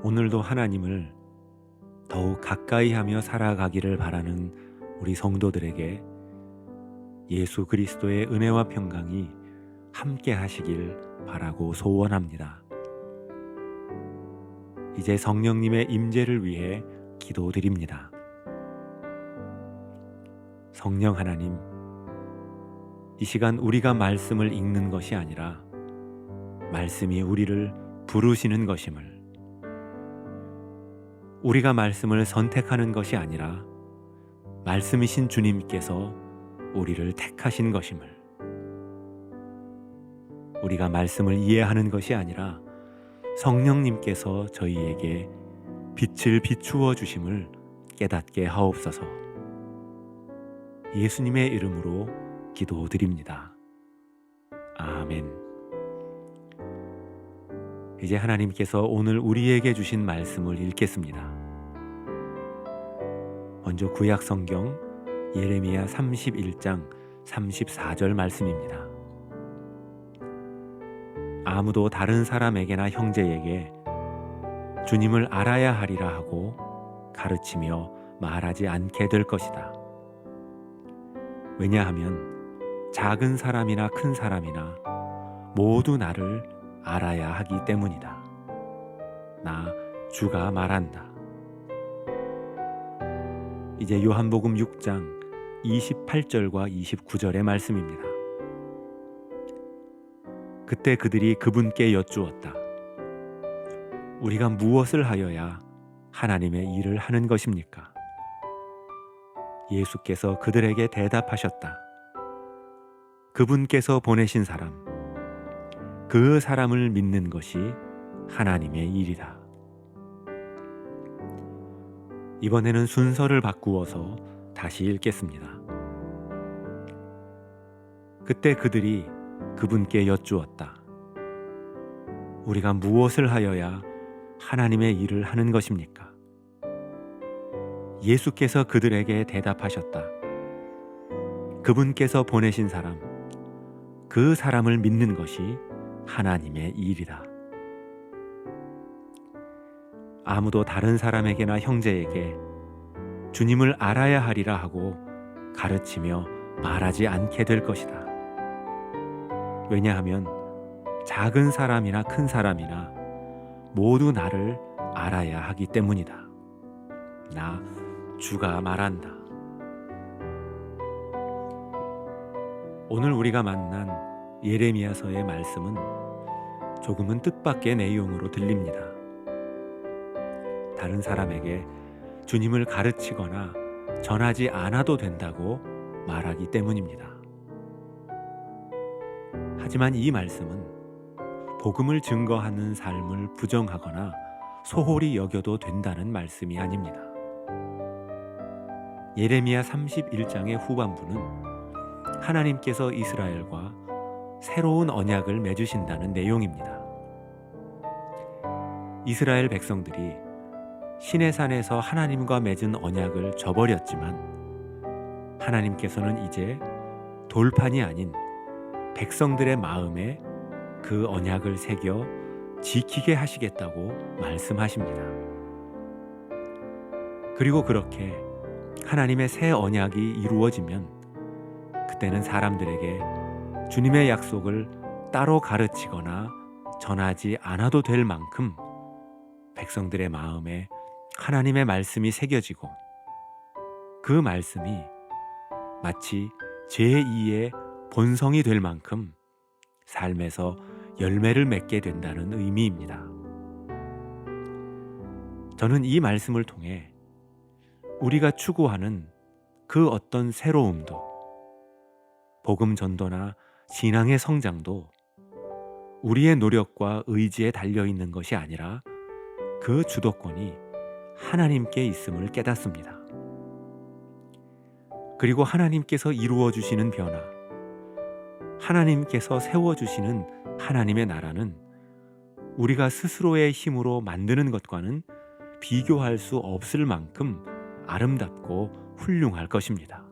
오늘도 하나님을 더욱 가까이 하며 살아가기를 바라는 우리 성도들에게 예수 그리스도의 은혜와 평강이 함께 하시길 바라고 소원합니다. 이제 성령님의 임재를 위해 기도드립니다. 성령 하나님, 이 시간 우리가 말씀을 읽는 것이 아니라 말씀이 우리를 부르시는 것임을, 우리가 말씀을 선택하는 것이 아니라 말씀이신 주님께서 우리를 택하신 것임을, 우리가 말씀을 이해하는 것이 아니라 성령님께서 저희에게 빛을 비추어 주심을 깨닫게 하옵소서. 예수님의 이름으로 기도드립니다. 아멘. 이제 하나님께서 오늘 우리에게 주신 말씀을 읽겠습니다. 먼저 구약 성경 예레미야 31장 34절 말씀입니다. 아무도 다른 사람에게나 형제에게 주님을 알아야 하리라 하고 가르치며 말하지 않게 될 것이다. 왜냐하면 작은 사람이나 큰 사람이나 모두 나를 알아야 하기 때문이다. 나 주가 말한다. 이제 요한복음 6장 28절과 29절의 말씀입니다. 그때 그들이 그분께 여쭈었다. 우리가 무엇을 하여야 하나님의 일을 하는 것입니까? 예수께서 그들에게 대답하셨다. 그분께서 보내신 사람, 그 사람을 믿는 것이 하나님의 일이다. 이번에는 순서를 바꾸어서 다시 읽겠습니다. 그때 그들이 그분께 여쭈었다. 우리가 무엇을 하여야 하나님의 일을 하는 것입니까? 예수께서 그들에게 대답하셨다. 그분께서 보내신 사람, 그 사람을 믿는 것이 하나님의 일이다. 아무도 다른 사람에게나 형제에게 주님을 알아야 하리라 하고 가르치며 말하지 않게 될 것이다. 왜냐하면 작은 사람이나 큰 사람이나 모두 나를 알아야 하기 때문이다. 나 주가 말한다. 오늘 우리가 만난 예레미야서의 말씀은 조금은 뜻밖의 내용으로 들립니다. 다른 사람에게 주님을 가르치거나 전하지 않아도 된다고 말하기 때문입니다. 하지만 이 말씀은 복음을 증거하는 삶을 부정하거나 소홀히 여겨도 된다는 말씀이 아닙니다. 예레미야 31장의 후반부는 하나님께서 이스라엘과 새로운 언약을 맺으신다는 내용입니다. 이스라엘 백성들이 시내산에서 하나님과 맺은 언약을 저버렸지만 하나님께서는 이제 돌판이 아닌 백성들의 마음에 그 언약을 새겨 지키게 하시겠다고 말씀하십니다. 그리고 그렇게 하나님의 새 언약이 이루어지면 그때는 사람들에게 주님의 약속을 따로 가르치거나 전하지 않아도 될 만큼 백성들의 마음에 하나님의 말씀이 새겨지고 그 말씀이 마치 제2의 본성이 될 만큼 삶에서 열매를 맺게 된다는 의미입니다. 저는 이 말씀을 통해 우리가 추구하는 그 어떤 새로움도, 복음 전도나 신앙의 성장도 우리의 노력과 의지에 달려있는 것이 아니라 그 주도권이 하나님께 있음을 깨닫습니다. 그리고 하나님께서 이루어 주시는 변화, 하나님께서 세워주시는 하나님의 나라는 우리가 스스로의 힘으로 만드는 것과는 비교할 수 없을 만큼 아름답고 훌륭할 것입니다.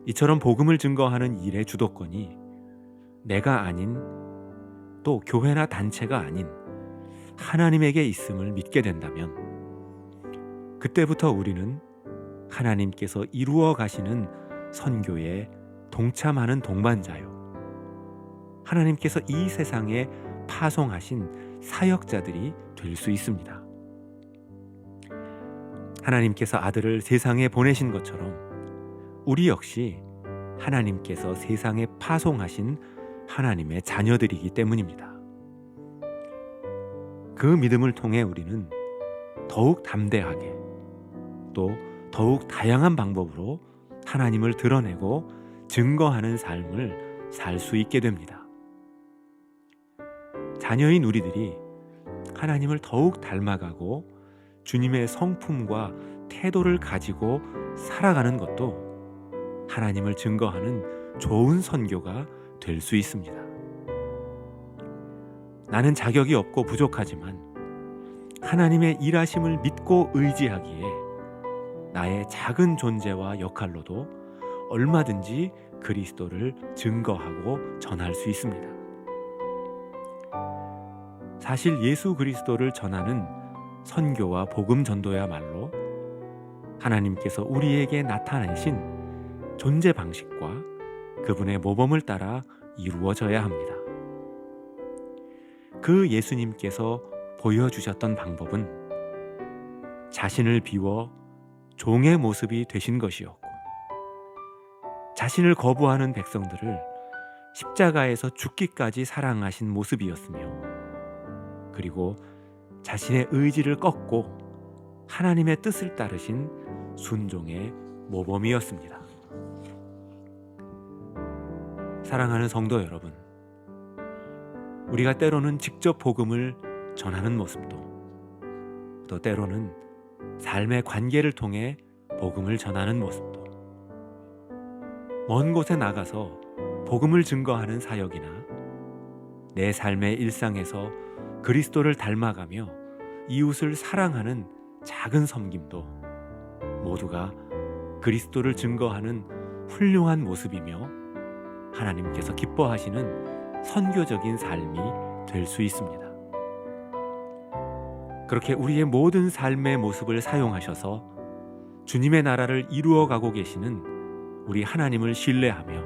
이처럼 복음을 증거하는 일의 주도권이 내가 아닌, 또 교회나 단체가 아닌 하나님에게 있음을 믿게 된다면 그때부터 우리는 하나님께서 이루어 가시는 선교에 동참하는 동반자요, 하나님께서 이 세상에 파송하신 사역자들이 될 수 있습니다. 하나님께서 아들을 세상에 보내신 것처럼 우리 역시 하나님께서 세상에 파송하신 하나님의 자녀들이기 때문입니다. 그 믿음을 통해 우리는 더욱 담대하게 또 더욱 다양한 방법으로 하나님을 드러내고 증거하는 삶을 살 수 있게 됩니다. 자녀인 우리들이 하나님을 더욱 닮아가고 주님의 성품과 태도를 가지고 살아가는 것도 하나님을 증거하는 좋은 선교가 될 수 있습니다. 나는 자격이 없고 부족하지만 하나님의 일하심을 믿고 의지하기에 나의 작은 존재와 역할로도 얼마든지 그리스도를 증거하고 전할 수 있습니다. 사실 예수 그리스도를 전하는 선교와 복음 전도야말로 하나님께서 우리에게 나타내신 존재 방식과 그분의 모범을 따라 이루어져야 합니다. 그 예수님께서 보여주셨던 방법은 자신을 비워 종의 모습이 되신 것이었고, 자신을 거부하는 백성들을 십자가에서 죽기까지 사랑하신 모습이었으며, 그리고 자신의 의지를 꺾고 하나님의 뜻을 따르신 순종의 모범이었습니다. 사랑하는 성도 여러분, 우리가 때로는 직접 복음을 전하는 모습도, 또 때로는 삶의 관계를 통해 복음을 전하는 모습도, 먼 곳에 나가서 복음을 증거하는 사역이나 내 삶의 일상에서 그리스도를 닮아가며 이웃을 사랑하는 작은 섬김도 모두가 그리스도를 증거하는 훌륭한 모습이며 하나님께서 기뻐하시는 선교적인 삶이 될 수 있습니다. 그렇게 우리의 모든 삶의 모습을 사용하셔서 주님의 나라를 이루어가고 계시는 우리 하나님을 신뢰하며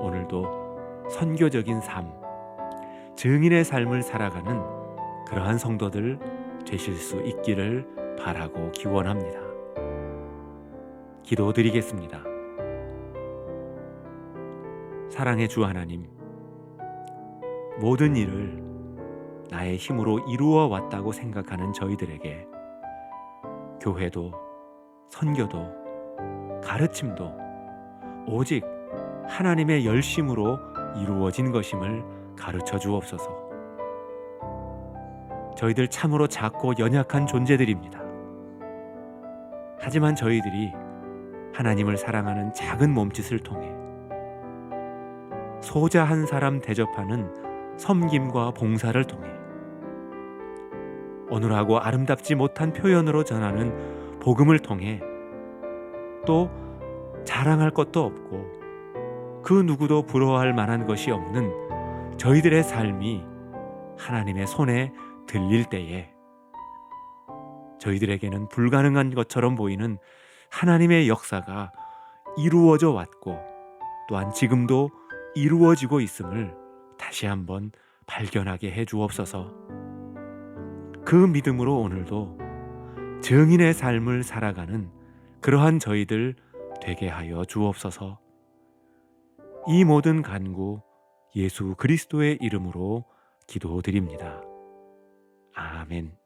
오늘도 선교적인 삶, 증인의 삶을 살아가는 그러한 성도들 되실 수 있기를 바라고 기원합니다. 기도드리겠습니다. 사랑의 주 하나님, 모든 일을 나의 힘으로 이루어 왔다고 생각하는 저희들에게 교회도 선교도 가르침도 오직 하나님의 열심으로 이루어진 것임을 가르쳐 주옵소서. 저희들 참으로 작고 연약한 존재들입니다. 하지만 저희들이 하나님을 사랑하는 작은 몸짓을 통해 소자 한 사람 대접하는 섬김과 봉사를 통해 어눌하고 아름답지 못한 표현으로 전하는 복음을 통해 또 자랑할 것도 없고 그 누구도 부러워할 만한 것이 없는 저희들의 삶이 하나님의 손에 들릴 때에 저희들에게는 불가능한 것처럼 보이는 하나님의 역사가 이루어져 왔고 또한 지금도 이루어지고 있음을 다시 한번 발견하게 해 주옵소서. 그 믿음으로 오늘도 증인의 삶을 살아가는 그러한 저희들 되게 하여 주옵소서. 이 모든 간구 예수 그리스도의 이름으로 기도드립니다. 아멘.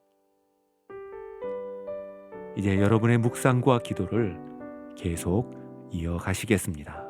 이제 여러분의 묵상과 기도를 계속 이어가시겠습니다.